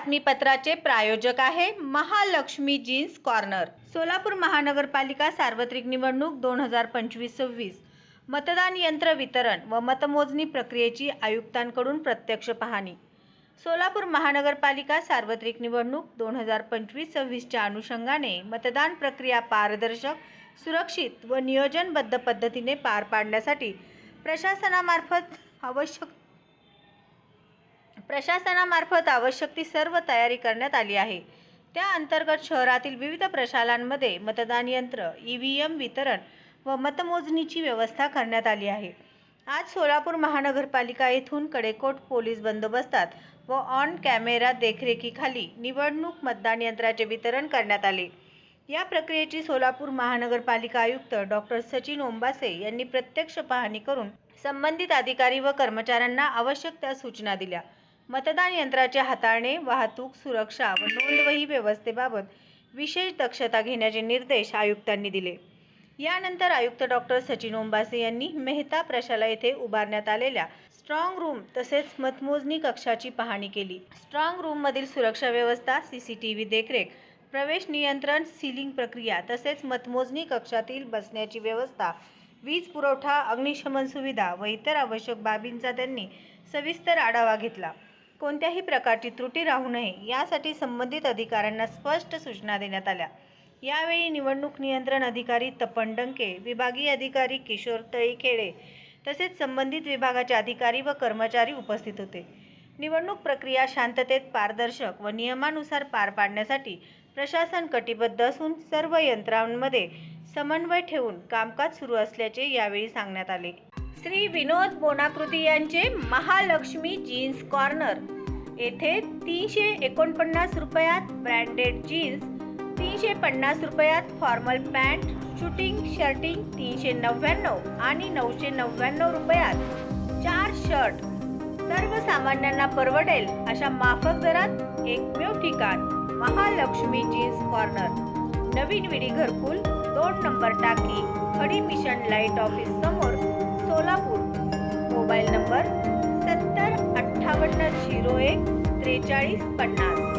बातमीपत्राचे प्रायोजक आहे Mahalakshmi jeans corner. Solapur महानगरपालिका सार्वत्रिक निवडणूक 2025-26 मतदान यंत्र वितरण व मतमोजणी प्रक्रियेची आयुक्तांकडून प्रत्यक्ष पाहणी। सोलापूर महानगरपालिका सार्वत्रिक निवडणूक 2025-26 च्या अनुषंगाने मतदान प्रक्रिया पारदर्शक, सुरक्षित व नियोजनबद्ध पद्धतीने पार पाडण्यासाठी प्रशासनामार्फत आवश्यक ती सर्व तयारी करण्यात आली आहे। त्या अंतर्गत शहरातील विविध प्रशालांमध्ये मतदान यंत्र, ईव्हीएम वितरण व मतमोजणीची व्यवस्था करण्यात आली आहे। आज सोलापूर महानगरपालिका येथून कडेकोट पोलीस बंदोबस्तात व ऑन कॅमेरा देखरेखीखाली निवडणूक मतदान यंत्राचे वितरण करण्यात आले। या प्रक्रियेची सोलापूर महानगरपालिका आयुक्त डॉक्टर सचिन ओंबासे यांनी प्रत्यक्ष पाहणी करून संबंधित अधिकारी व कर्मचाऱ्यांना आवश्यक त्या सूचना दिल्या। मतदान यंत्राचे हाताळणे, वाहतूक, सुरक्षा व नोंदवही व्यवस्थेबाबत विशेष दक्षता घेण्याचे निर्देश आयुक्तांनी दिले। यानंतर आयुक्त डॉक्टर सचिन ओंबासे यांनी मेहता प्रशाला येथे उभारण्यात आलेल्या स्ट्रॉंग रूम तसेच मतमोजणी कक्षाची पाहणी केली। स्ट्रॉंग रूम मधील सुरक्षा व्यवस्था, सीसीटीव्ही देखरेख, प्रवेश नियंत्रण, सीलिंग प्रक्रिया तसेच मतमोजणी कक्षातील बसण्याची व्यवस्था, वीज पुरवठा, अग्निशमन सुविधा व इतर आवश्यक बाबींचा त्यांनी सविस्तर आढावा घेतला। कोणत्याही प्रकारची त्रुटी राहू नये यासाठी संबंधित अधिकाऱ्यांना स्पष्ट सूचना देण्यात आल्या। यावेळी निवडणूक नियंत्रण अधिकारी तपन डंके, विभागीय अधिकारी किशोर तळीखेडे तसेच संबंधित विभागाचे अधिकारी व कर्मचारी उपस्थित होते। निवडणूक प्रक्रिया शांततेत, पारदर्शक व नियमानुसार पार पाडण्यासाठी प्रशासन कटिबद्ध असून सर्व यंत्रणांमध्ये समन्वय ठेवून कामकाज सुरू असल्याचे यावेळी सांगण्यात आले। श्री विनोद बोनाकृती यांचे महालक्ष्मी जीन्स कॉर्नर येथे 349 रुपयात ब्रँडेड जीन्स, 350 रुपयात फॉर्मल पॅन्ट, शूटिंग शर्टिंग 399 आणि 999 रुपयात 4 शर्ट सर्वसामान्यांना परवडेल अशा माफक दरात एकमेव ठिकाण महालक्ष्मी जीन्स कॉर्नर, नवीन विडी घरकुल, 2 नंबर टाकी, खडी मिशन लाईट ऑफिस समोर, सोलापूर। Mobile number 70 58 01 43 50।